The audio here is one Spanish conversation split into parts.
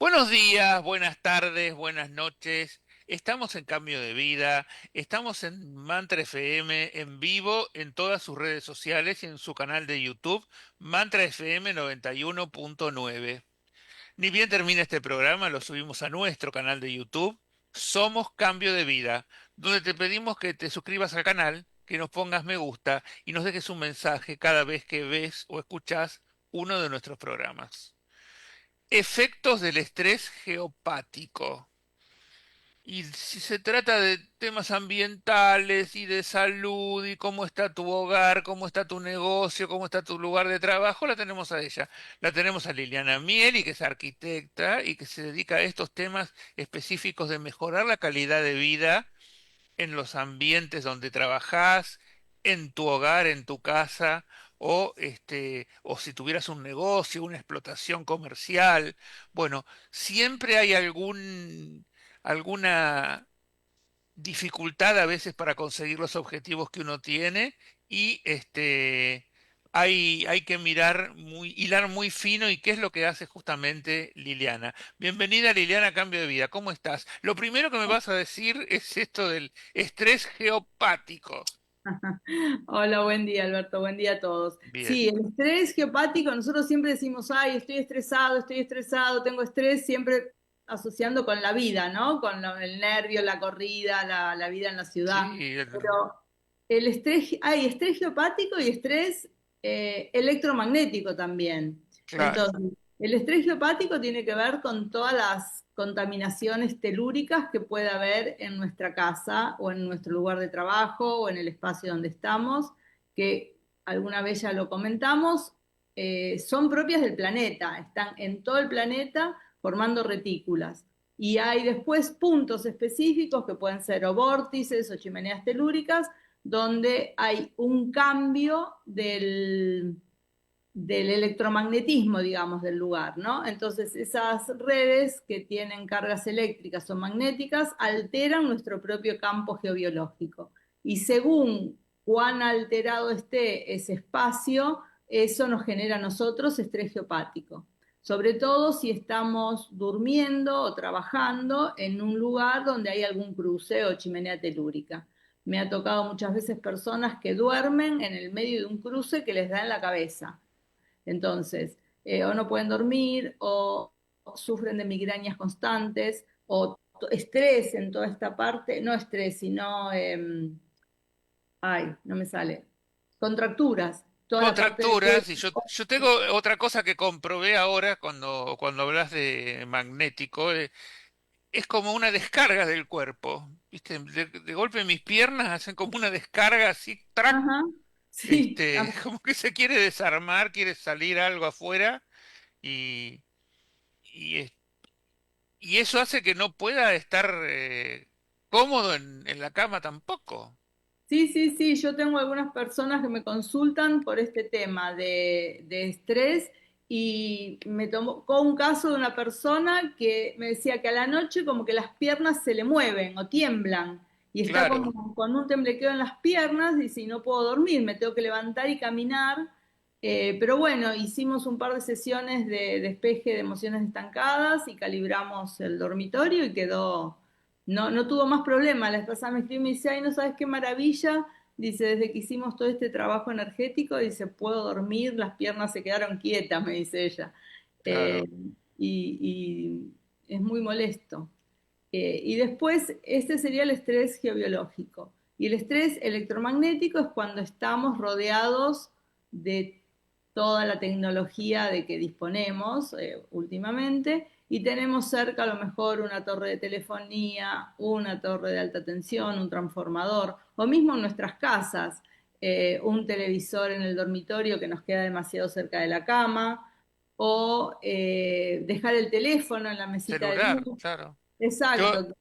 Buenos días, buenas tardes, buenas noches. Estamos en Cambio de Vida, estamos en Mantra FM en vivo en todas sus redes sociales y en su canal de YouTube, Mantra FM 91.9. Ni bien termina este programa, lo subimos a nuestro canal de YouTube, Somos Cambio de Vida, donde te pedimos que te suscribas al canal, que nos pongas me gusta y nos dejes un mensaje cada vez que ves o escuchas uno de nuestros programas. Efectos del estrés geopático. Y si se trata de temas ambientales y de salud y cómo está tu hogar, cómo está tu negocio, cómo está tu lugar de trabajo, la tenemos a ella. La tenemos a Liliana Mieli, que es arquitecta y que se dedica a estos temas específicos de mejorar la calidad de vida en los ambientes donde trabajás, en tu hogar, en tu casa, o si tuvieras un negocio, una explotación comercial. Bueno, siempre hay alguna dificultad a veces para conseguir los objetivos que uno tiene y hay que hilar muy fino y qué es lo que hace justamente Liliana. Bienvenida Liliana a Cambio de Vida, ¿cómo estás? Lo primero que me vas a decir es esto del estrés geopático. Hola, buen día, Alberto, buen día a todos. Bien. Sí, el estrés geopático, nosotros siempre decimos, ay, estoy estresado, tengo estrés, siempre asociando con la vida, ¿no? Con el nervio, la corrida, la vida en la ciudad. Sí, Pero el estrés, hay estrés geopático y estrés electromagnético también. claro. Entonces, el estrés geopático tiene que ver con todas las contaminaciones telúricas que puede haber en nuestra casa o en nuestro lugar de trabajo o en el espacio donde estamos, que alguna vez ya lo comentamos, son propias del planeta, están en todo el planeta formando retículas. Y hay después puntos específicos que pueden ser o vórtices o chimeneas telúricas, donde hay un cambio del electromagnetismo, digamos, del lugar, ¿no? Entonces, esas redes que tienen cargas eléctricas o magnéticas alteran nuestro propio campo geobiológico. Y según cuán alterado esté ese espacio, eso nos genera a nosotros estrés geopático. Sobre todo si estamos durmiendo o trabajando en un lugar donde hay algún cruce o chimenea telúrica. Me ha tocado muchas veces personas que duermen en el medio de un cruce que les da en la cabeza. Entonces, o no pueden dormir, o sufren de migrañas constantes, o estrés en toda esta parte, no estrés, sino, ay, no me sale, contracturas, toda la parte del Contracturas, y cuerpo. yo tengo otra cosa que comprobé ahora cuando hablas de magnético. Es como una descarga del cuerpo, ¿viste? De golpe mis piernas hacen como una descarga así, track, Ajá, sí, como que se quiere desarmar, quiere salir algo afuera y, y, es- y eso hace que no pueda estar cómodo en la cama tampoco. sí, sí, sí, yo tengo algunas personas que me consultan por este tema de estrés y me tomó un caso de una persona que me decía que a la noche como que las piernas se le mueven o tiemblan y está Claro, como con un temblequeo en las piernas y si no puedo dormir, me tengo que levantar y caminar. Pero bueno, hicimos un par de sesiones de despeje de emociones estancadas y calibramos el dormitorio y quedó, no tuvo más problemas. La esposa me escribió y me dice, ay, no sabes qué maravilla. Dice, desde que hicimos todo este trabajo energético, dice, puedo dormir, las piernas se quedaron quietas, me dice ella. Eh, claro. y es muy molesto. Y después, este sería el estrés geobiológico. Y el estrés electromagnético es cuando estamos rodeados de toda la tecnología de que disponemos últimamente y tenemos cerca a lo mejor una torre de telefonía, una torre de alta tensión, un transformador, o mismo en nuestras casas, un televisor en el dormitorio que nos queda demasiado cerca de la cama, o dejar el teléfono en la mesita de Celular, luz. claro. Yo Exacto.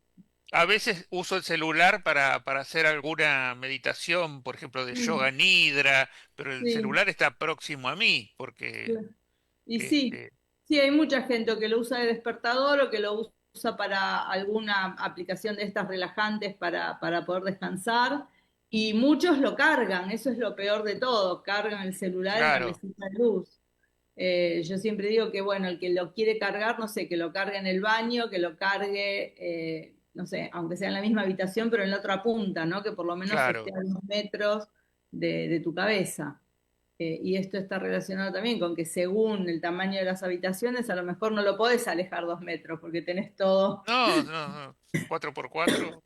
a veces uso el celular para hacer alguna meditación, por ejemplo, de yoga Mm, nidra, pero el sí, celular está próximo a mí, porque claro. Y sí, este, sí, hay mucha gente que lo usa de despertador o que lo usa para alguna aplicación de estas relajantes para poder descansar. Y muchos lo cargan, eso es lo peor de todo, cargan el celular en la claro, mesita de luz. Yo siempre digo que, bueno, el que lo quiere cargar, no sé, que lo cargue en el baño, que lo cargue, no sé, aunque sea en la misma habitación, pero en la otra punta, ¿no? Que por lo menos esté Claro. a 2 metros de tu cabeza. Y esto está relacionado también con que según el tamaño de las habitaciones, a lo mejor no lo podés alejar 2 metros, porque tenés todo, No, no, no. 4x4.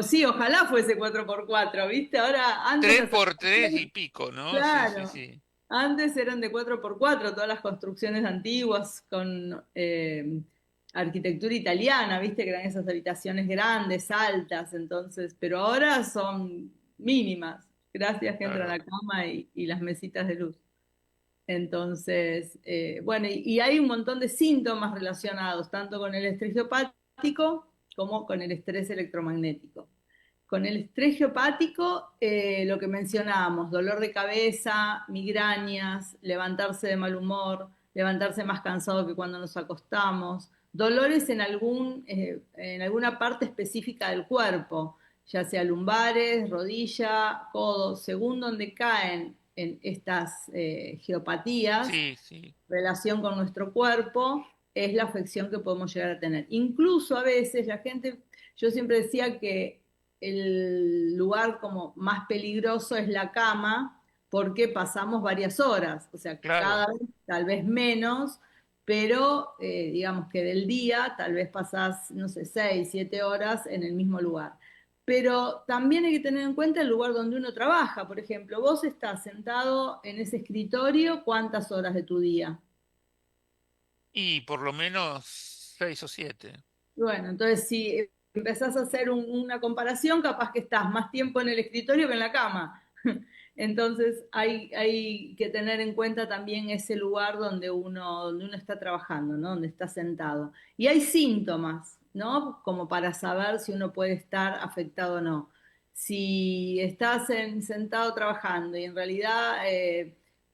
sí, ojalá fuese 4x4, ¿viste? Ahora, antes Tres las por tres y habitaciones, pico, ¿no? Sí, sí, claro. sí. Antes eran de 4x4 todas las construcciones antiguas con arquitectura italiana, viste que eran esas habitaciones grandes, altas, entonces, pero ahora son mínimas, gracias que entran la Claro. cama y las mesitas de luz. Entonces, bueno, y hay un montón de síntomas relacionados, tanto con el estrés geopático como con el estrés electromagnético. Con el estrés geopático, lo que mencionábamos, dolor de cabeza, migrañas, levantarse de mal humor, levantarse más cansado que cuando nos acostamos, dolores en alguna parte específica del cuerpo, ya sea lumbares, rodilla, codos, según donde caen en estas geopatías, Sí, sí. relación con nuestro cuerpo, es la afección que podemos llegar a tener. Incluso a veces la gente, yo siempre decía que el lugar como más peligroso es la cama porque pasamos varias horas, o sea, Claro. cada vez tal vez menos, pero digamos que del día tal vez pasás, no sé, 6, 7 horas en el mismo lugar. Pero también hay que tener en cuenta el lugar donde uno trabaja. Por ejemplo, vos estás sentado en ese escritorio, ¿cuántas horas de tu día? Y por lo menos 6 o 7. Bueno, entonces si empezás a hacer una comparación, capaz que estás más tiempo en el escritorio que en la cama. Entonces hay que tener en cuenta también ese lugar donde uno está trabajando, ¿no? Donde está sentado. Y hay síntomas, ¿no? Como para saber si uno puede estar afectado o no. Si estás sentado trabajando y en realidad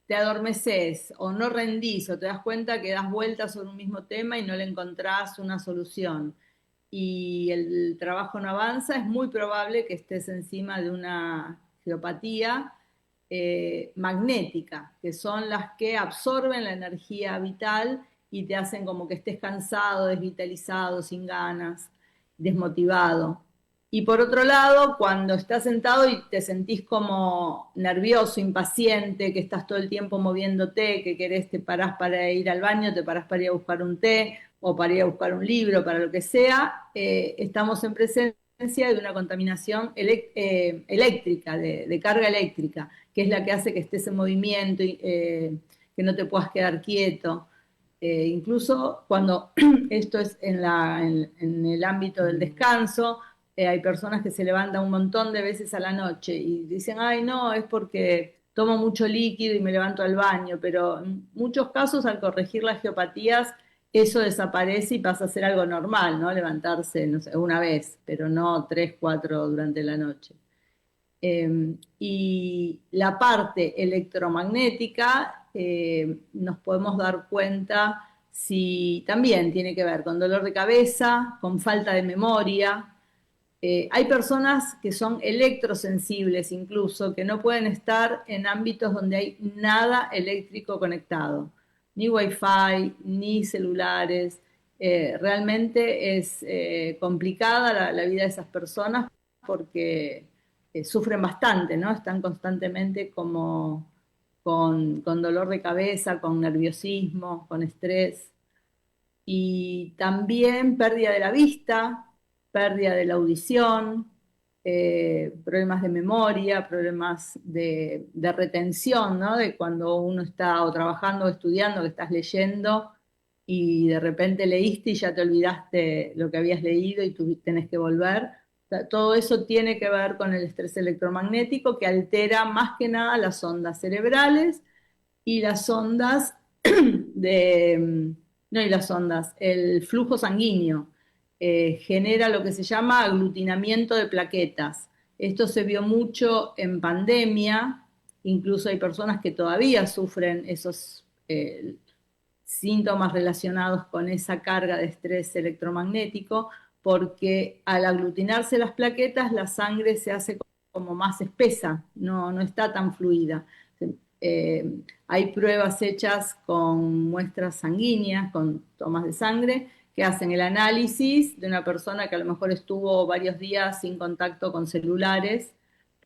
te adormeces o no rendís o te das cuenta que das vueltas sobre un mismo tema y no le encontrás una solución y el trabajo no avanza, es muy probable que estés encima de una geopatía magnética, que son las que absorben la energía vital y te hacen como que estés cansado, desvitalizado, sin ganas, desmotivado. Y por otro lado, cuando estás sentado y te sentís como nervioso, impaciente, que estás todo el tiempo moviéndote, que querés, te parás para ir al baño, te parás para ir a buscar un té o para ir a buscar un libro, para lo que sea, estamos en presencia de una contaminación eléctrica, de carga eléctrica, que es la que hace que estés en movimiento, que no te puedas quedar quieto. Incluso cuando esto es en el ámbito del descanso, hay personas que se levantan un montón de veces a la noche y dicen, ay, no, es porque tomo mucho líquido y me levanto al baño, pero en muchos casos al corregir las geopatías, eso desaparece y pasa a ser algo normal, ¿no? Levantarse, no sé, una vez, pero no 3, 4 durante la noche. Y la parte electromagnética nos podemos dar cuenta si también tiene que ver con dolor de cabeza, con falta de memoria. Hay personas que son electrosensibles incluso, que no pueden estar en ámbitos donde hay nada eléctrico conectado, ni wifi, ni celulares. Realmente es complicada la vida de esas personas porque sufren bastante, ¿no? Están constantemente como con dolor de cabeza, con nerviosismo, con estrés y también pérdida de la vista, pérdida de la audición, problemas de memoria, problemas de retención, ¿no? De cuando uno está o trabajando o estudiando, que estás leyendo y de repente leíste y ya te olvidaste lo que habías leído y tú tenés que volver. O sea, todo eso tiene que ver con el estrés electromagnético que altera más que nada las ondas cerebrales y las ondas de, no, y las ondas, el flujo sanguíneo genera lo que se llama aglutinamiento de plaquetas. Esto se vio mucho en pandemia, incluso hay personas que todavía sufren esos síntomas relacionados con esa carga de estrés electromagnético, porque al aglutinarse las plaquetas la sangre se hace como más espesa, no está tan fluida. hay pruebas hechas con muestras sanguíneas, con tomas de sangre, que hacen el análisis de una persona que a lo mejor estuvo varios días sin contacto con celulares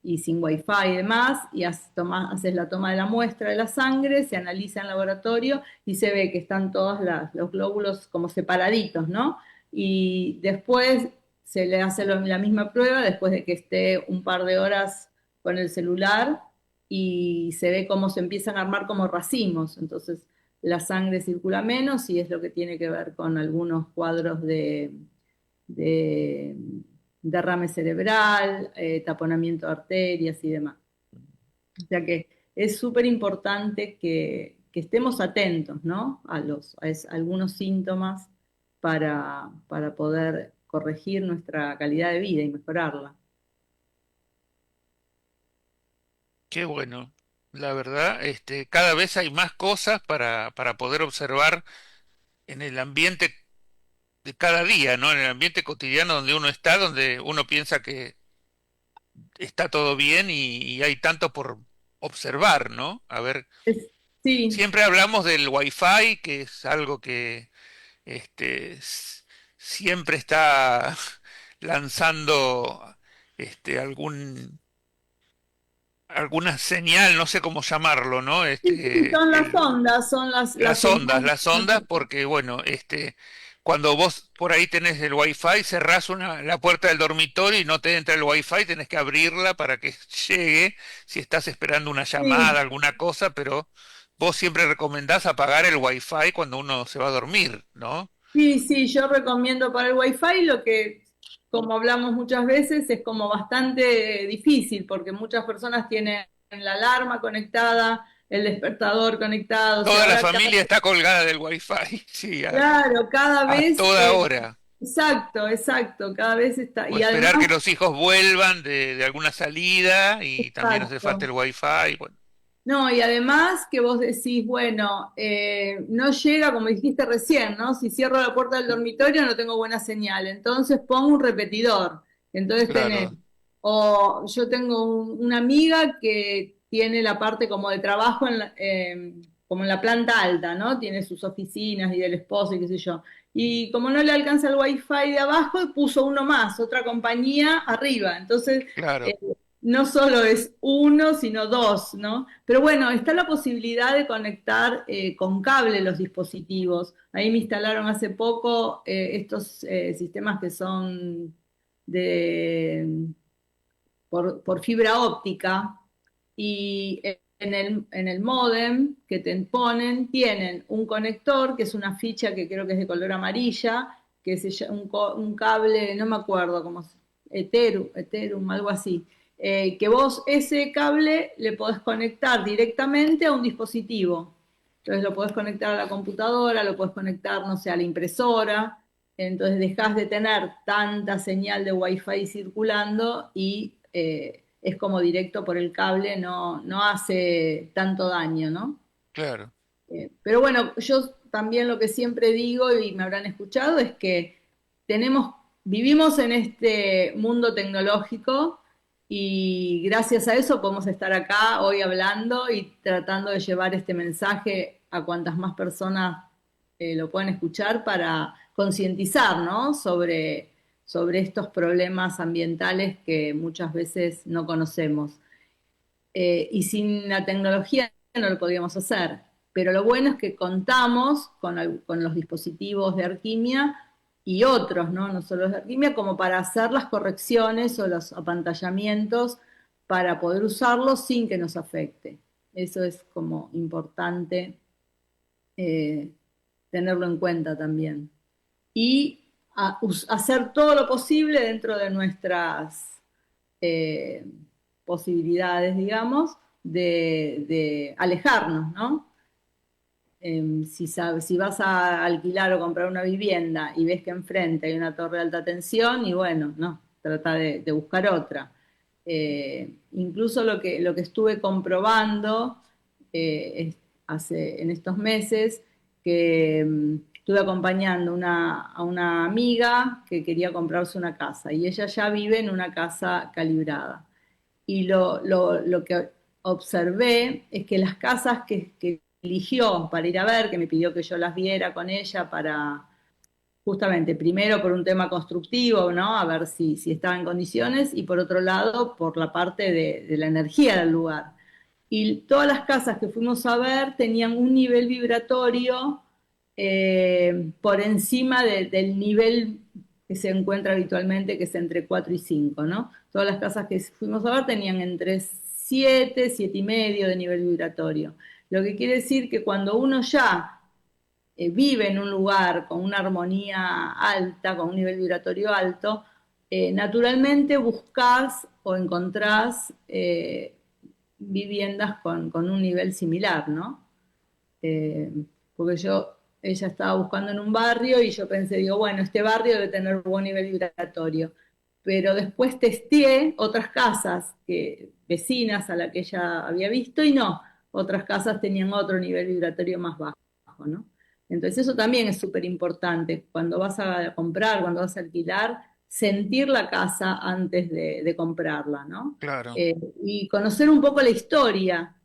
y sin wifi y demás, y haces la toma de la muestra de la sangre, se analiza en laboratorio y se ve que están todos los glóbulos como separaditos, ¿no? Y después se le hace la misma prueba después de que esté un par de horas con el celular y se ve cómo se empiezan a armar como racimos. Entonces la sangre circula menos y es lo que tiene que ver con algunos cuadros de derrame cerebral, taponamiento de arterias y demás. O sea que es súper importante que estemos atentos, ¿no? A algunos síntomas para poder corregir nuestra calidad de vida y mejorarla. Qué bueno. La verdad, cada vez hay más cosas para poder observar en el ambiente de cada día, ¿no? En el ambiente cotidiano donde uno está, donde uno piensa que está todo bien y hay tanto por observar, ¿no? A ver, Sí, siempre hablamos del Wi-Fi, que es algo que siempre está lanzando algún alguna señal, no sé cómo llamarlo, ¿no? sí, sí, son las ondas, son las señales. Las ondas, porque bueno, cuando vos por ahí tenés el wifi, cerrás la puerta del dormitorio y no te entra el wifi, tenés que abrirla para que llegue, si estás esperando una Sí, llamada, alguna cosa, pero vos siempre recomendás apagar el wifi cuando uno se va a dormir, ¿no? sí, sí, yo recomiendo para el Wi-Fi lo que, como hablamos muchas veces, es como bastante difícil porque muchas personas tienen la alarma conectada, el despertador conectado, o sea, Toda la ahora familia está colgada del wifi, sí, claro, cada a vez, toda hora. exacto, exacto, cada vez está, O y esperar además, que los hijos vuelvan de alguna salida y también hace falta el exacto. wifi. Bueno, No, y además que vos decís, bueno, no llega, como dijiste recién, ¿no? Si cierro la puerta del dormitorio no tengo buena señal, entonces pongo un repetidor. Entonces tenés, claro, o yo tengo una amiga que tiene la parte como de trabajo como en la planta alta, ¿no? Tiene sus oficinas y del esposo y qué sé yo. Y como no le alcanza el wifi de abajo, puso uno más, otra compañía arriba. Entonces, claro. no solo es uno, sino dos, ¿no? Pero bueno, está la posibilidad de conectar con cable los dispositivos. Ahí me instalaron hace poco estos sistemas que son de, por fibra óptica y en el módem que te ponen tienen un conector que es una ficha que creo que es de color amarilla, que es un cable, no me acuerdo cómo Ethereum, algo así, que vos ese cable le podés conectar directamente a un dispositivo. Entonces lo podés conectar a la computadora, lo podés conectar, no sé, a la impresora. Entonces dejás de tener tanta señal de Wi-Fi circulando y es como directo por el cable, no hace tanto daño, ¿no? Claro, Pero bueno, yo también lo que siempre digo, y me habrán escuchado, es que vivimos en este mundo tecnológico y gracias a eso podemos estar acá hoy hablando y tratando de llevar este mensaje a cuantas más personas lo puedan escuchar para concientizar, ¿no? sobre estos problemas ambientales que muchas veces no conocemos. Y sin la tecnología no lo podíamos hacer. Pero lo bueno es que contamos con los dispositivos de Arquimia y otros, ¿no? No solo los de Arquimia, como para hacer las correcciones o los apantallamientos para poder usarlos sin que nos afecte. Eso es como importante eh, tenerlo en cuenta también. Y hacer todo lo posible dentro de nuestras eh, posibilidades, digamos, de alejarnos, ¿no? Si vas a alquilar o comprar una vivienda y ves que enfrente hay una torre de alta tensión, y bueno, no, trata de buscar otra. Incluso lo que estuve comprobando en estos meses, que estuve acompañando a una amiga que quería comprarse una casa y ella ya vive en una casa calibrada. Y lo que observé es que las casas que eligió para ir a ver, que me pidió que yo las viera con ella para, justamente, primero por un tema constructivo, ¿no? A ver si estaba en condiciones, y por otro lado, por la parte de la energía del lugar. Y todas las casas que fuimos a ver tenían un nivel vibratorio por encima del nivel que se encuentra habitualmente, que es entre 4 y 5, ¿no? Todas las casas que fuimos a ver tenían entre 7, 7 y medio de nivel vibratorio. Lo que quiere decir que cuando uno ya vive en un lugar con una armonía alta, con un nivel vibratorio alto, naturalmente buscas o encontrás viviendas con un nivel similar, ¿no? Eh, Porque ella estaba buscando en un barrio y yo pensé, digo, bueno, este barrio debe tener buen nivel vibratorio. Pero después testé otras casas vecinas a la que ella había visto y no, otras casas tenían otro nivel vibratorio más bajo, ¿no? Entonces eso también es súper importante cuando vas a comprar, cuando vas a alquilar, sentir la casa antes de comprarla, ¿no? Claro. Eh, y conocer un poco la historia.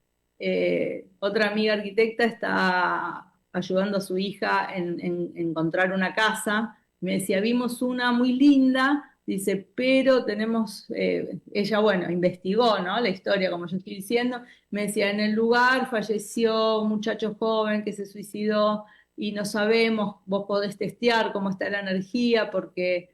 Otra amiga arquitecta está ayudando a su hija en encontrar una casa. Me decía, vimos una muy linda, dice, pero tenemos, ella, bueno, investigó, ¿no? La historia, como yo estoy diciendo. Me decía, en el lugar falleció un muchacho joven que se suicidó y no sabemos, vos podés testear cómo está la energía porque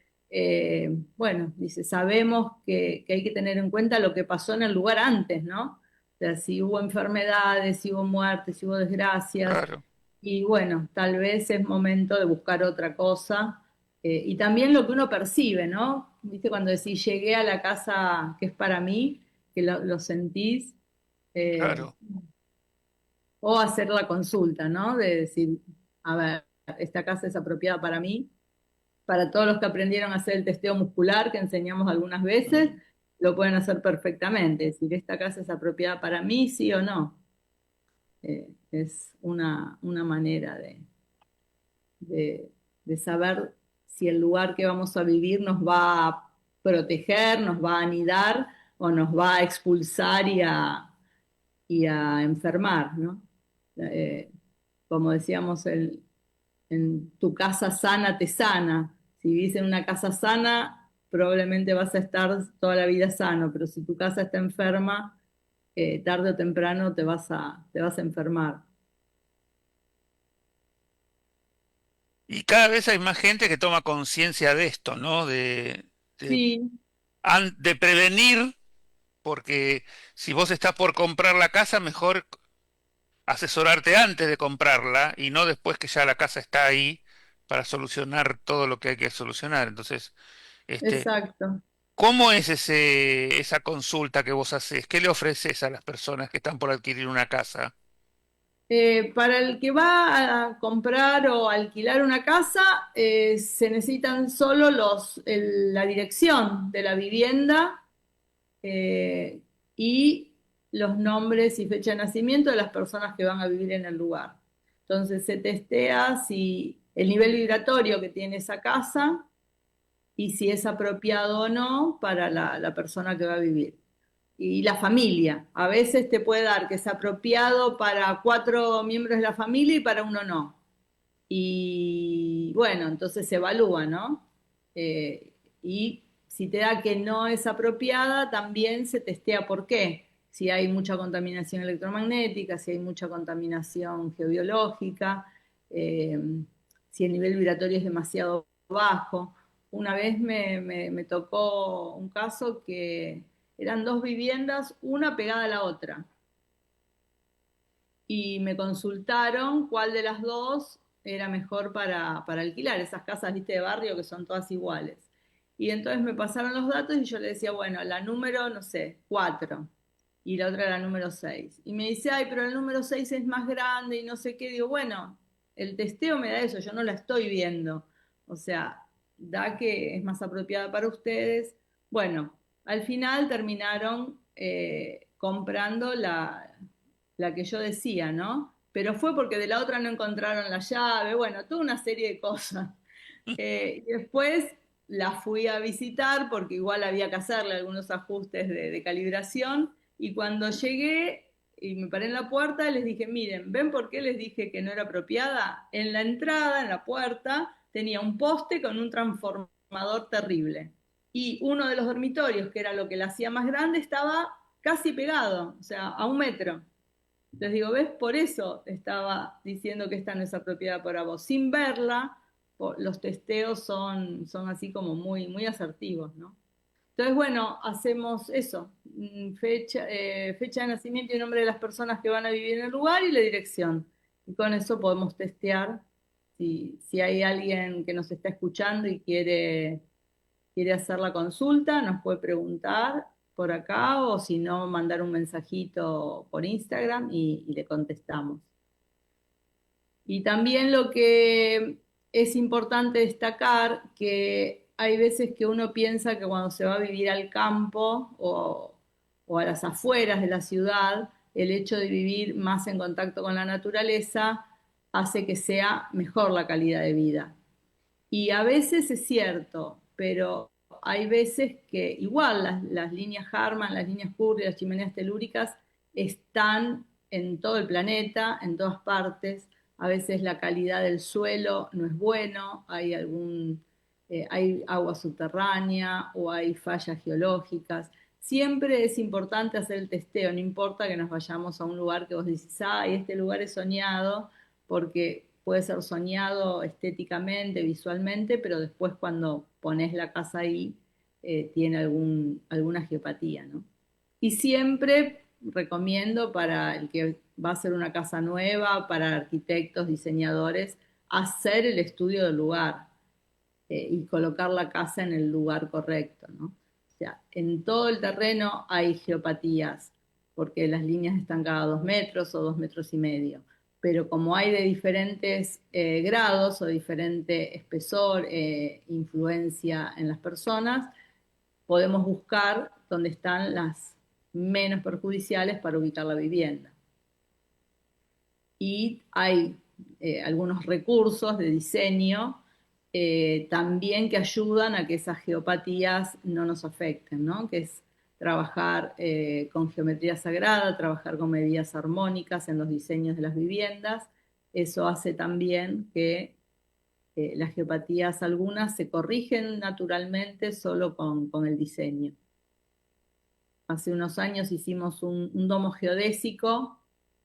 bueno, dice, sabemos que hay que tener en cuenta lo que pasó en el lugar antes, ¿no? O sea, si hubo enfermedades, si hubo muertes, si hubo desgracias, Claro. y bueno, tal vez es momento de buscar otra cosa. Y también lo que uno percibe, ¿no? ¿Viste? Cuando decís, llegué a la casa que es para mí, que lo sentís, eh, Claro. o hacer la consulta, ¿no? De decir, a ver, esta casa es apropiada para mí. Para todos los que aprendieron a hacer el testeo muscular que enseñamos algunas veces, Mm. lo pueden hacer perfectamente. Es decir, esta casa es apropiada para mí, sí o no. Es una manera de, de saber si el lugar que vamos a vivir nos va a proteger, nos va a anidar o nos va a expulsar y a enfermar, ¿no? Eh, Como decíamos, en tu casa sana te sana. Si vivís en una casa sana, probablemente vas a estar toda la vida sano, pero si tu casa está enferma, tarde o temprano te vas a enfermar. Y cada vez hay más gente que toma conciencia de esto, ¿no? De, Sí, de prevenir, porque si vos estás por comprar la casa, mejor asesorarte antes de comprarla y no después que ya la casa está ahí para solucionar todo lo que hay que solucionar. Entonces, este, exacto. ¿cómo es esa consulta que vos haces? ¿Qué le ofreces a las personas que están por adquirir una casa? Para el que va a comprar o alquilar una casa, se necesitan solo la dirección de la vivienda eh, y los nombres y fecha de nacimiento de las personas que van a vivir en el lugar. Entonces se testea si el nivel vibratorio que tiene esa casa y si es apropiado o no para la persona que va a vivir. Y la familia. A veces te puede dar que es apropiado para 4 miembros de la familia y para uno no. Y bueno, entonces se evalúa, ¿no? Y si te da que no es apropiada, también se testea por qué. Si hay mucha contaminación electromagnética, si hay mucha contaminación geobiológica, eh, si el nivel vibratorio es demasiado bajo. Una vez me tocó un caso que eran dos viviendas, una pegada a la otra y me consultaron cuál de las dos era mejor para alquilar, esas casas, viste, de barrio que son todas iguales. Y entonces me pasaron los datos y yo le decía, bueno, la número, no sé, 4 y la otra era la número 6. Y me dice, ay, pero el número 6 es más grande y no sé qué. Digo, bueno, el testeo me da eso, yo no la estoy viendo. O sea, da que es más apropiada para ustedes. Bueno, al final terminaron comprando la que yo decía, ¿no? Pero fue porque de la otra no encontraron la llave, bueno, toda una serie de cosas. Y después la fui a visitar porque igual había que hacerle algunos ajustes de calibración Y cuando llegué y me paré en la puerta, les dije, miren, ¿ven por qué les dije que no era apropiada? En la entrada, en la puerta, tenía un poste con un transformador terrible. Y uno de los dormitorios, que era lo que la hacía más grande, estaba casi pegado, o sea, a 1 metro. Les digo, ¿ves? Por eso estaba diciendo que esta no es apropiada para vos. Sin verla, los testeos son así como muy, muy asertivos, ¿no? Entonces, bueno, hacemos eso, fecha de nacimiento y nombre de las personas que van a vivir en el lugar y la dirección. Y con eso podemos testear si hay alguien que nos está escuchando y quiere hacer la consulta, nos puede preguntar por acá o si no, mandar un mensajito por Instagram y le contestamos. Y también lo que es importante destacar, que hay veces que uno piensa que cuando se va a vivir al campo o a las afueras de la ciudad, el hecho de vivir más en contacto con la naturaleza hace que sea mejor la calidad de vida. Y a veces es cierto, pero hay veces que igual las líneas Harman, las líneas Curry, las chimeneas telúricas están en todo el planeta, en todas partes. A veces la calidad del suelo no es bueno, hay agua subterránea o hay fallas geológicas. Siempre es importante hacer el testeo, no importa que nos vayamos a un lugar que vos decís, ay, este lugar es soñado, porque puede ser soñado estéticamente, visualmente, pero después cuando pones la casa ahí, tiene alguna geopatía, ¿no? Y siempre recomiendo para el que va a hacer una casa nueva, para arquitectos, diseñadores, hacer el estudio del lugar y colocar la casa en el lugar correcto, ¿no? O sea, en todo el terreno hay geopatías, porque las líneas están cada 2 metros o 2 metros y medio. Pero como hay de diferentes grados o diferente espesor, influencia en las personas, podemos buscar dónde están las menos perjudiciales para ubicar la vivienda. Y hay algunos recursos de diseño también que ayudan a que esas geopatías no nos afecten, ¿no? Que es trabajar con geometría sagrada, trabajar con medidas armónicas en los diseños de las viviendas. Eso hace también que las geopatías algunas se corrigen naturalmente solo con el diseño. Hace unos años hicimos un domo geodésico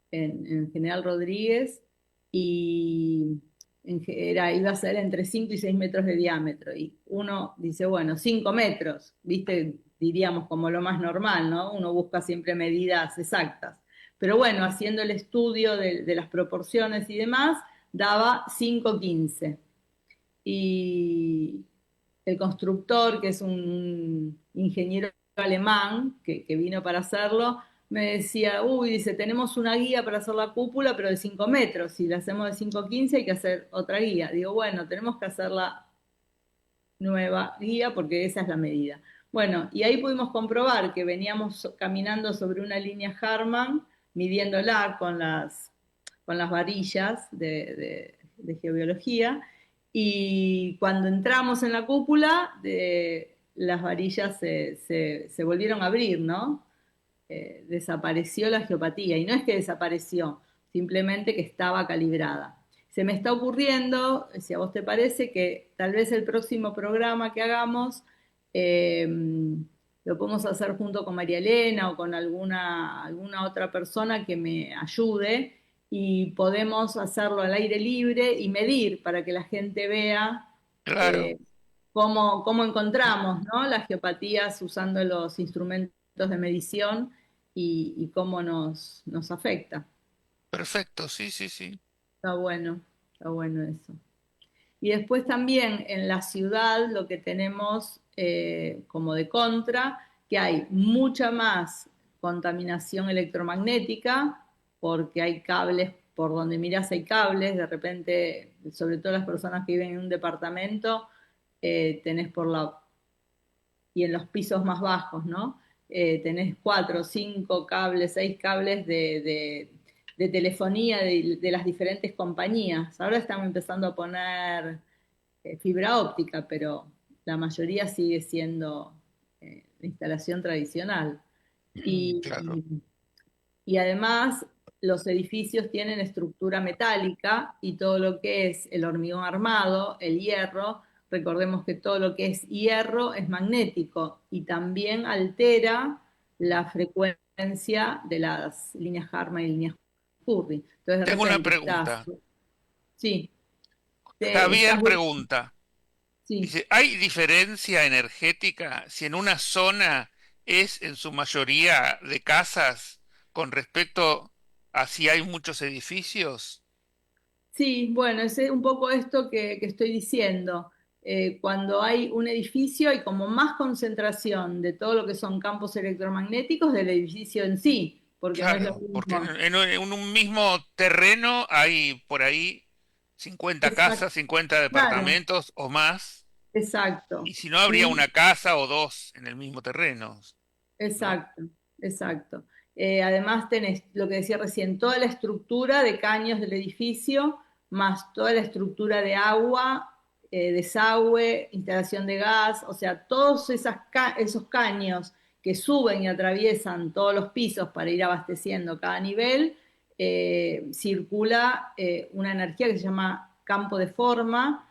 en General Rodríguez y iba a ser entre 5 y 6 metros de diámetro. Y uno dice, bueno, 5 metros, ¿viste? Diríamos como lo más normal, ¿no? Uno busca siempre medidas exactas. Pero bueno, haciendo el estudio de las proporciones y demás, daba 5,15. Y el constructor, que es un ingeniero alemán que vino para hacerlo, me decía, uy, dice, tenemos una guía para hacer la cúpula, pero de 5 metros. Si la hacemos de 5,15 hay que hacer otra guía. Digo, bueno, tenemos que hacer la nueva guía porque esa es la medida. Bueno, y ahí pudimos comprobar que veníamos caminando sobre una línea Harman, midiéndola con las varillas de geobiología, y cuando entramos en la cúpula, las varillas se volvieron a abrir, ¿no? Desapareció la geopatía, y no es que desapareció, simplemente que estaba calibrada. Se me está ocurriendo, si a vos te parece, que tal vez el próximo programa que hagamos eh, lo podemos hacer junto con María Elena o con alguna otra persona que me ayude y podemos hacerlo al aire libre y medir para que la gente vea Claro, eh, cómo encontramos, ¿no? Las geopatías usando los instrumentos de medición y cómo nos afecta. perfecto, sí, sí, sí. Está bueno eso. Y después también en la ciudad lo que tenemos como de contra, que hay mucha más contaminación electromagnética, porque hay cables, por donde miras hay cables, de repente, sobre todo las personas que viven en un departamento, tenés y en los pisos más bajos, ¿no? Tenés 4, 5 cables, 6 cables de telefonía de las diferentes compañías. Ahora estamos empezando a poner fibra óptica, pero la mayoría sigue siendo la instalación tradicional. Y, Claro. y además los edificios tienen estructura metálica y todo lo que es el hormigón armado, el hierro, recordemos que todo lo que es hierro es magnético y también altera la frecuencia de las líneas Harman y líneas Curry. Entonces de Tengo una repente estás, pregunta. sí, estás, Javier pregunta, sí. dice, ¿hay diferencia energética si en una zona es en su mayoría de casas con respecto a si hay muchos edificios? Sí, bueno, es un poco esto que estoy diciendo. Cuando hay un edificio hay como más concentración de todo lo que son campos electromagnéticos del edificio en sí, porque no es lo Claro, porque mismo. en un mismo terreno hay por ahí 50 Exacto, casas, 50 claro, departamentos o más, exacto. y si no habría Y una casa o dos en el mismo terreno, ¿no? exacto, exacto. Además tenés lo que decía recién, toda la estructura de caños del edificio, más toda la estructura de agua, desagüe, instalación de gas, o sea, todos esos caños que suben y atraviesan todos los pisos para ir abasteciendo cada nivel, circula una energía que se llama campo de forma.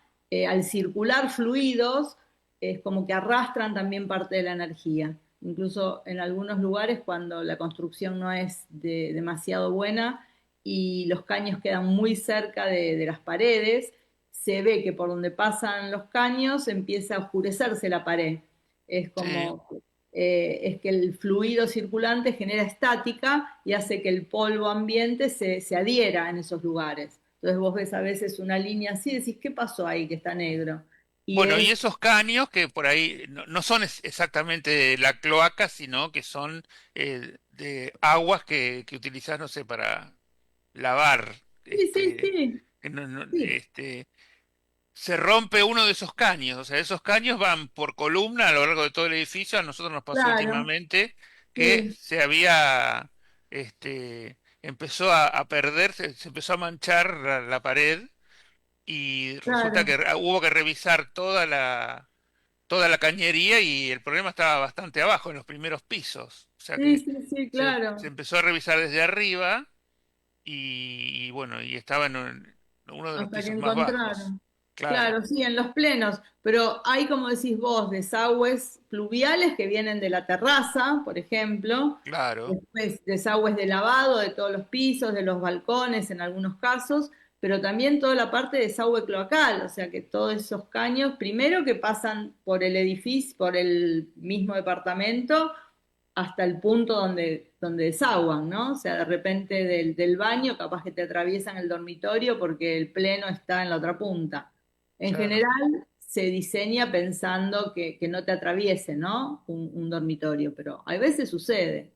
Al circular fluidos, es como que arrastran también parte de la energía. Incluso en algunos lugares cuando la construcción no es demasiado buena y los caños quedan muy cerca de las paredes, se ve que por donde pasan los caños empieza a oscurecerse la pared. Es Sí. como, es que el fluido circulante genera estática y hace que el polvo ambiente se adhiera en esos lugares. Entonces vos ves a veces una línea así y decís, ¿qué pasó ahí que está negro? Y Bueno, y es, esos caños que por ahí no son exactamente la cloaca, sino que son de aguas que utilizás, no sé, para lavar, sí, sí, sí, que sí, se rompe uno de esos caños, o sea, esos caños van por columna a lo largo de todo el edificio. A nosotros nos pasó claro, últimamente que sí, se había, empezó a perder, se empezó a manchar la pared y resulta que claro. hubo que revisar toda la cañería y el problema estaba bastante abajo, en los primeros pisos. O sea Sí, que sí, sí, se claro. empezó a revisar desde arriba y bueno, y estaba en uno de los Hasta que pisos más bajos. encontraron. Claro, Claro, sí, en los plenos, pero hay, como decís vos, desagües pluviales que vienen de la terraza, por ejemplo, claro, después desagües de lavado de todos los pisos, de los balcones en algunos casos, pero también toda la parte de desagüe cloacal, o sea que todos esos caños, primero que pasan por el edificio, por el mismo departamento, hasta el punto donde desaguan, ¿no? O sea, de repente del baño capaz que te atraviesan el dormitorio porque el pleno está en la otra punta. En claro. general se diseña pensando que no te atraviese, ¿no? Un dormitorio, pero a veces sucede.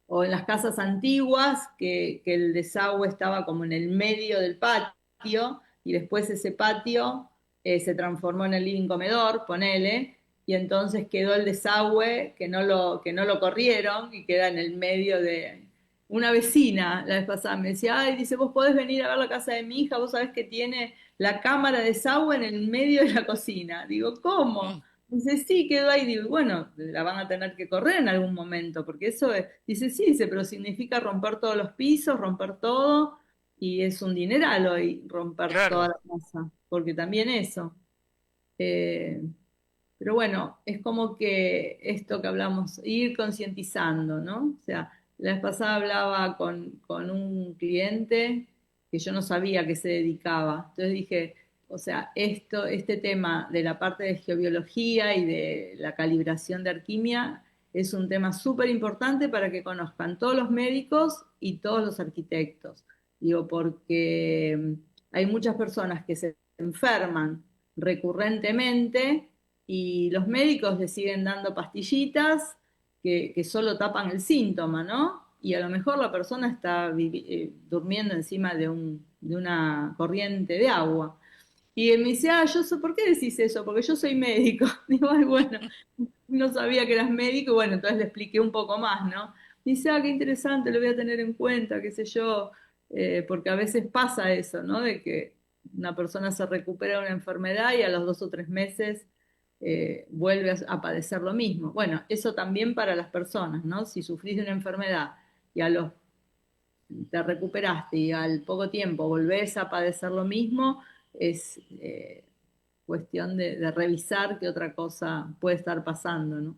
O en las casas antiguas, que el desagüe estaba como en el medio del patio y después ese patio se transformó en el living comedor, ponele, y entonces quedó el desagüe que no lo corrieron y queda en el medio de... Una vecina la vez pasada me decía, ay, dice, vos podés venir a ver la casa de mi hija, vos sabés que tiene la cámara de desagüe en el medio de la cocina. Digo, Mm, ¿cómo? Dice, sí, quedó ahí. Digo, bueno, la van a tener que correr en algún momento, porque eso es, dice, sí, dice, pero significa romper todos los pisos, romper todo, y es un dineral hoy romper toda claro, la casa, porque también eso. Eh, pero bueno, es como que esto que hablamos, ir concientizando, ¿no? O sea, la vez pasada hablaba con un cliente que yo no sabía que se dedicaba. Entonces dije, o sea, este tema de la parte de geobiología y de la calibración de alquimia es un tema súper importante para que conozcan todos los médicos y todos los arquitectos. Digo, porque hay muchas personas que se enferman recurrentemente y los médicos le siguen dando pastillitas que solo tapan el síntoma, ¿no? Y a lo mejor la persona está durmiendo encima de una corriente de agua. Y él me dice, ¿por qué decís eso? Porque yo soy médico. Digo, ay, bueno, no sabía que eras médico, y bueno, entonces le expliqué un poco más, ¿no? Dice, qué interesante, lo voy a tener en cuenta, qué sé yo, porque a veces pasa eso, ¿no? De que una persona se recupera de una enfermedad y a los 2 o 3 meses vuelve a padecer lo mismo. Bueno, eso también para las personas, ¿no? Si sufrís de una enfermedad y te recuperaste y al poco tiempo volvés a padecer lo mismo, es cuestión de revisar qué otra cosa puede estar pasando, ¿no?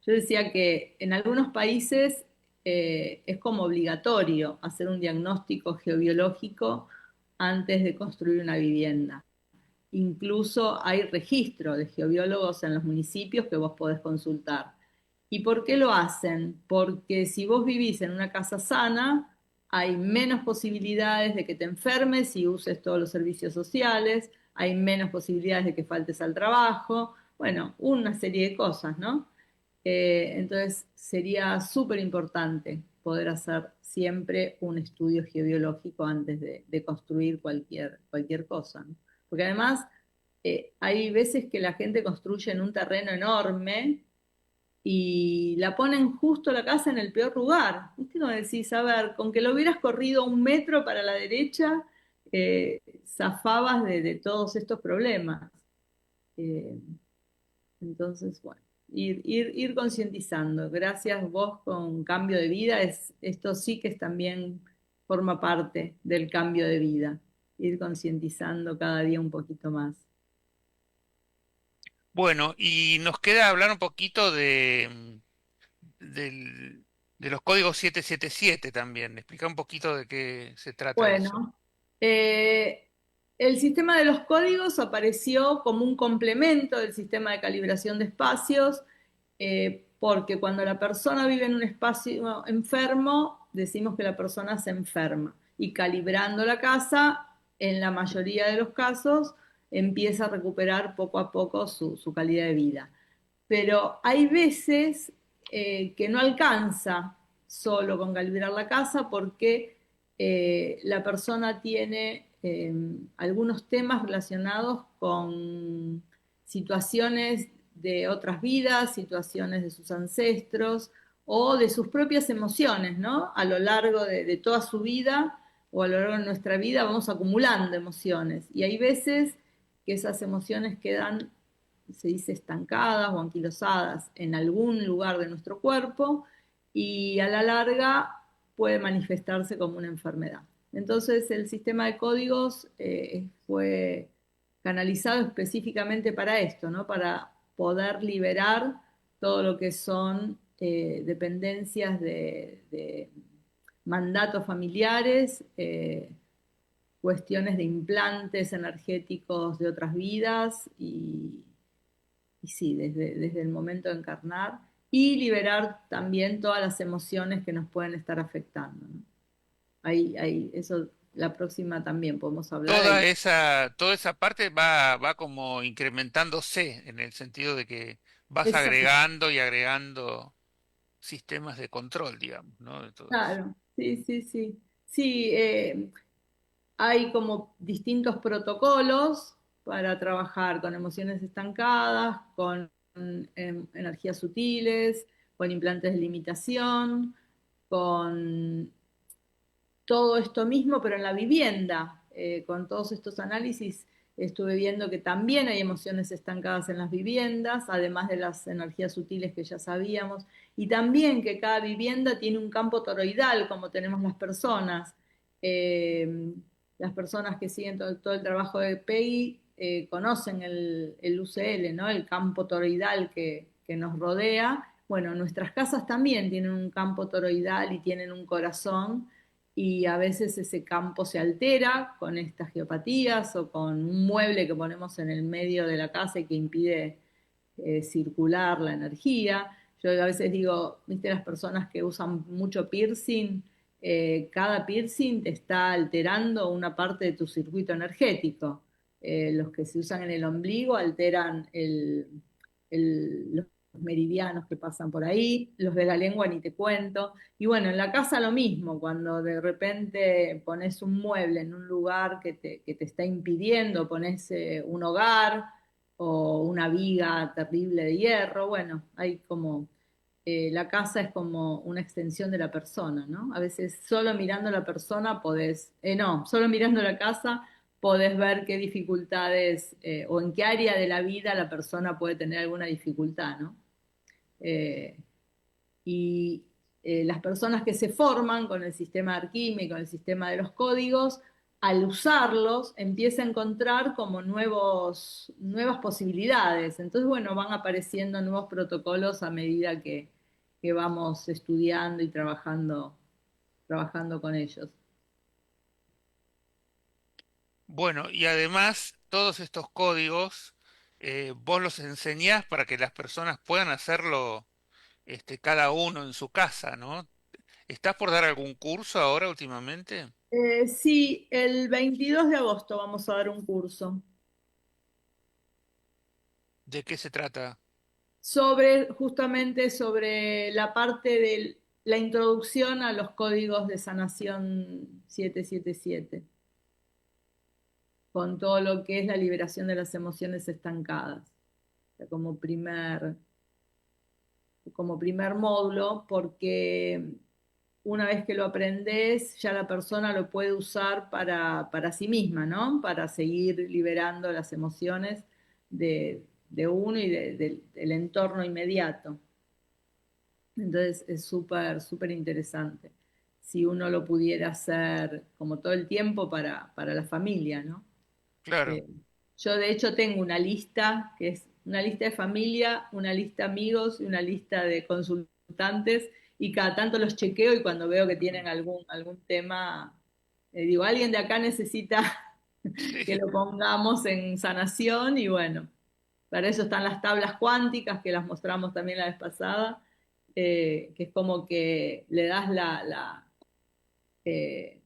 Yo decía que en algunos países es como obligatorio hacer un diagnóstico geobiológico antes de construir una vivienda. Incluso hay registro de geobiólogos en los municipios que vos podés consultar. ¿Y por qué lo hacen? Porque si vos vivís en una casa sana, hay menos posibilidades de que te enfermes y uses todos los servicios sociales, hay menos posibilidades de que faltes al trabajo, bueno, una serie de cosas, ¿no? Entonces sería súper importante poder hacer siempre un estudio geobiológico antes de construir cualquier cosa, ¿no? Porque además hay veces que la gente construye en un terreno enorme y la ponen justo la casa en el peor lugar. ¿Viste? Como decís, a ver, con que lo hubieras corrido 1 metro para la derecha, zafabas de todos estos problemas. Eh, entonces, bueno, ir concientizando. Gracias vos con cambio de vida, esto sí que es también forma parte del cambio de vida. Ir concientizando cada día un poquito más. Bueno, y nos queda hablar un poquito de los códigos 777 también. Explica un poquito de qué se trata eso. Bueno, eh, el sistema de los códigos apareció como un complemento del sistema de calibración de espacios, porque cuando la persona vive en un espacio enfermo, decimos que la persona se enferma. Y calibrando la casa, en la mayoría de los casos, empieza a recuperar poco a poco su calidad de vida. Pero hay veces que no alcanza solo con calibrar la casa porque la persona tiene algunos temas relacionados con situaciones de otras vidas, situaciones de sus ancestros o de sus propias emociones, ¿no? A lo largo de toda su vida o a lo largo de nuestra vida vamos acumulando emociones y hay veces que esas emociones quedan, se dice, estancadas o anquilosadas en algún lugar de nuestro cuerpo y a la larga puede manifestarse como una enfermedad. Entonces el sistema de códigos fue canalizado específicamente para esto, ¿no? Para poder liberar todo lo que son dependencias de mandatos familiares, cuestiones de implantes energéticos de otras vidas y sí, desde el momento de encarnar y liberar también todas las emociones que nos pueden estar afectando, ¿no? Eso la próxima también podemos hablar ahí. Toda esa parte va como incrementándose en el sentido de que vas Exacto, agregando y agregando sistemas de control, digamos, ¿no? De todo eso. claro, sí, sí, sí. Sí, hay como distintos protocolos para trabajar con emociones estancadas, con energías sutiles, con implantes de limitación, con todo esto mismo, pero en la vivienda. Con todos estos análisis estuve viendo que también hay emociones estancadas en las viviendas, además de las energías sutiles que ya sabíamos, y también que cada vivienda tiene un campo toroidal, como tenemos las personas. Las personas que siguen todo el trabajo de PEGI conocen el UCL, ¿no? El campo toroidal que nos rodea. Bueno, nuestras casas también tienen un campo toroidal y tienen un corazón y a veces ese campo se altera con estas geopatías o con un mueble que ponemos en el medio de la casa y que impide circular la energía. Yo a veces digo, viste, las personas que usan mucho piercing, cada piercing te está alterando una parte de tu circuito energético. Los que se usan en el ombligo alteran los meridianos que pasan por ahí, los de la lengua ni te cuento. Y bueno, en la casa lo mismo, cuando de repente pones un mueble en un lugar que te está impidiendo, pones un hogar o una viga terrible de hierro, bueno, hay como, la casa es como una extensión de la persona, ¿no? A veces solo mirando a la persona podés, no, solo mirando la casa podés ver qué dificultades o en qué área de la vida la persona puede tener alguna dificultad, ¿no? Eh, y las personas que se forman con el sistema de Arquímedes, con el sistema de los códigos, al usarlos empieza a encontrar como nuevas posibilidades. Entonces, bueno, van apareciendo nuevos protocolos a medida que vamos estudiando y trabajando con ellos. Bueno, y además todos estos códigos vos los enseñás para que las personas puedan hacerlo cada uno en su casa, ¿no? ¿Estás por dar algún curso ahora últimamente? Sí, el 22 de agosto vamos a dar un curso ¿De qué se trata? justamente sobre la parte de la introducción a los códigos de sanación 777, con todo lo que es la liberación de las emociones estancadas, o sea, como primer módulo, porque una vez que lo aprendes, ya la persona lo puede usar para sí misma, ¿no? Para seguir liberando las emociones de uno y del entorno inmediato. Entonces es súper, súper interesante. Si uno lo pudiera hacer como todo el tiempo para la familia, ¿no? Claro. Eh, yo de hecho tengo una lista, que es una lista de familia, una lista de amigos y una lista de consultantes, y cada tanto los chequeo y cuando veo que tienen algún tema, digo, alguien de acá necesita que Sí. lo pongamos en sanación y bueno, para eso están las tablas cuánticas que las mostramos también la vez pasada, que es como que le das eh,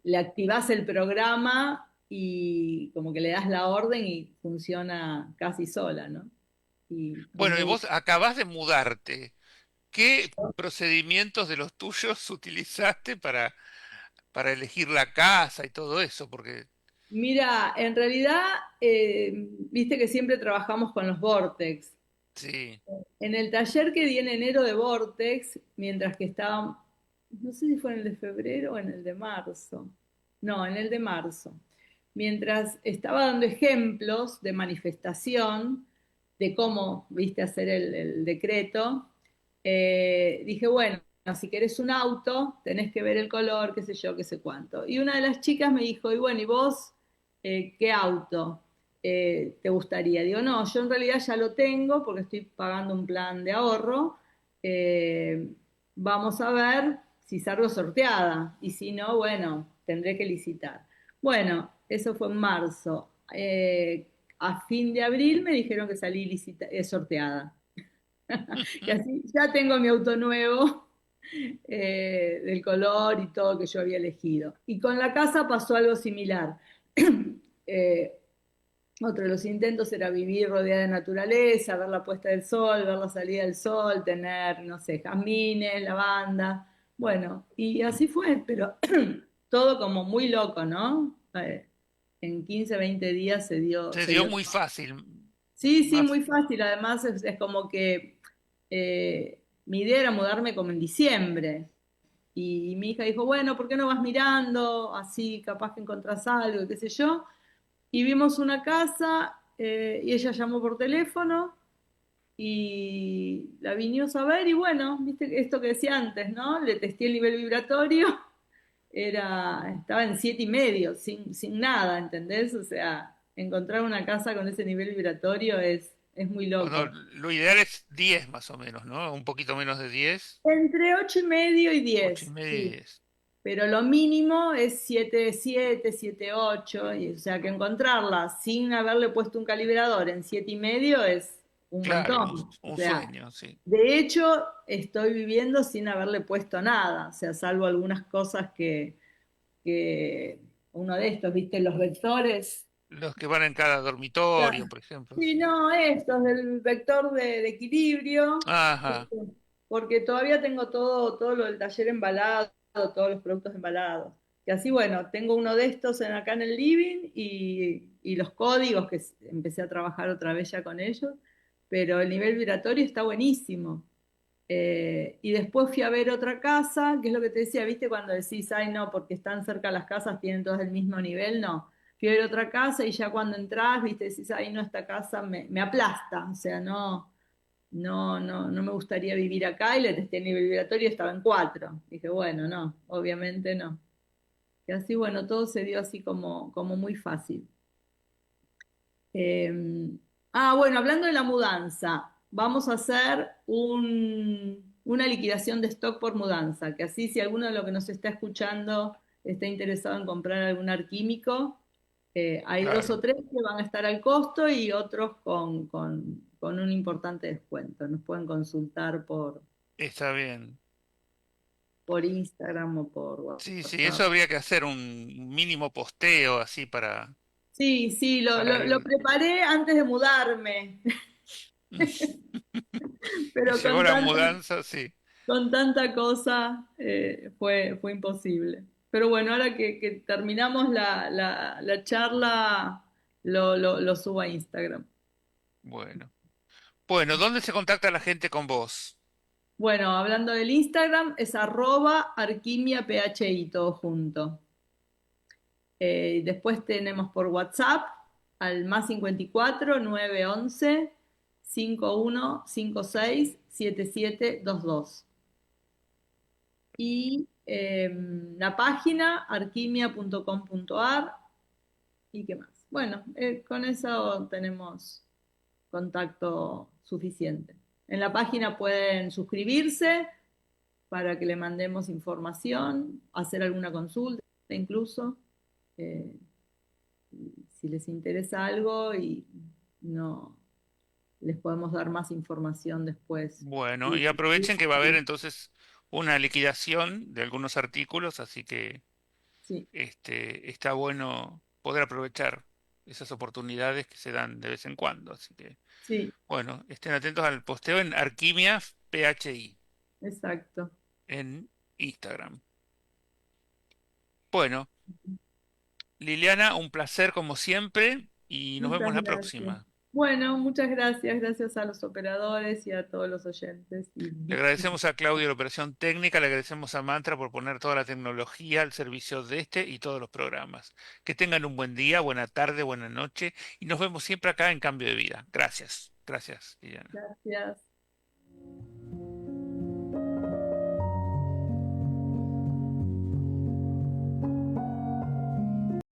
le activás el programa y como que le das la orden y funciona casi sola, ¿no? Y es Bueno, y muy... vos acabás de mudarte. ¿Qué procedimientos de los tuyos utilizaste para elegir la casa y todo eso? Porque Mira, en realidad, viste que siempre trabajamos con los Vortex. sí, En el taller que di en enero de Vortex, mientras que estaba, no sé si fue en el de febrero o en el de marzo, no, en el de marzo, mientras estaba dando ejemplos de manifestación, de cómo, viste, hacer el decreto, dije, bueno, si querés un auto, tenés que ver el color, qué sé yo, qué sé cuánto. Y una de las chicas me dijo, y bueno, ¿y vos qué auto te gustaría? Digo, no, yo en realidad ya lo tengo porque estoy pagando un plan de ahorro. Eh, Vamos a ver si salgo sorteada y si no, bueno, tendré que licitar. Bueno, eso fue en marzo. A fin de abril me dijeron que salí sorteada. Y así ya tengo mi auto nuevo, del color y todo que yo había elegido. Y con la casa pasó algo similar. Eh, Otro de los intentos era vivir rodeada de naturaleza, ver la puesta del sol, ver la salida del sol, tener, no sé, jazmines, lavanda. Bueno, y así fue, pero todo como muy loco, ¿no? En 15, 20 días se dio, se se dio dio. muy fácil. Sí, sí, Más, muy fácil. Además, es como que mi idea era mudarme como en diciembre. Y mi hija dijo, bueno, ¿por qué no vas mirando? Así capaz que encontrás algo, y qué sé yo. Y vimos una casa y ella llamó por teléfono y la vinimos a ver y bueno, viste esto que decía antes, ¿no? Le testé el nivel vibratorio, estaba en 7,5, sin nada, ¿entendés? O sea, encontrar una casa con ese nivel vibratorio es muy bueno, loco. lo ideal es 10 más o menos, ¿no? Un poquito menos de 10, Entre 8,5 y 8 y 10, medio y sí. 10. Pero lo mínimo es 7,7, 7,8, y, o sea que encontrarla sin haberle puesto un calibrador en 7,5 es un Claro, montón. O un sea, sueño, sí. de hecho, estoy viviendo sin haberle puesto nada, o sea, salvo algunas cosas que uno de estos, ¿viste? Los vectores. Los que van en cada dormitorio, por ejemplo, Sí, sí. no, estos del vector de equilibrio, Ajá, este, porque todavía tengo todo lo del taller embalado, todos los productos embalados. Y así, bueno, tengo uno de estos acá en el living y los códigos que empecé a trabajar otra vez ya con ellos, pero el nivel vibratorio está buenísimo. Y después fui a ver otra casa, que es lo que te decía, ¿viste? Cuando decís, ay, no, porque están cerca las casas, tienen todas el mismo nivel, no. fui a ver otra casa y ya cuando entras, viste, decís, ay, no, esta casa me aplasta, o sea, no me gustaría vivir acá y la testé a nivel vibratorio estaba en 4. Dije, bueno, no, obviamente no. Y así, bueno, todo se dio así como muy fácil. Eh, bueno, hablando de la mudanza, vamos a hacer una liquidación de stock por mudanza, que así si alguno de los que nos está escuchando está interesado en comprar algún arquímico, hay dos o Claro, tres que van a estar al costo y otros con un importante descuento. Nos pueden consultar está bien. por Instagram o por Sí, sí, eso WhatsApp. habría que hacer un mínimo posteo así Sí, sí, para lo ir. preparé antes de mudarme, Y pero llegó la mudanza, sí. con tanta cosa fue imposible. Pero bueno, ahora que terminamos la charla, lo subo a Instagram. Bueno. Bueno, ¿dónde se contacta la gente con vos? Bueno, hablando del Instagram, es @alquimiaphi, todo junto. Después tenemos por WhatsApp al +54 911 5156 7722. Y la página arquimia.com.ar y qué más. Bueno, con eso tenemos contacto suficiente. En la página pueden suscribirse para que le mandemos información, hacer alguna consulta incluso, eh, si les interesa algo y no les podemos dar más información después. Bueno, Sí, y aprovechen que va a haber entonces una liquidación de algunos artículos, así que sí, está bueno poder aprovechar esas oportunidades que se dan de vez en cuando. Así que, sí, bueno, estén atentos al posteo en Arquimia PHI exacto. en Instagram. Bueno, Liliana, un placer como siempre y nos vemos Muchas la gracias. próxima. Bueno, muchas gracias. Gracias a los operadores y a todos los oyentes. Le agradecemos a Claudio la operación técnica, le agradecemos a Mantra por poner toda la tecnología al servicio de este y todos los programas. Que tengan un buen día, buena tarde, buena noche y nos vemos siempre acá en Cambio de Vida. Gracias, gracias, Liliana. Gracias.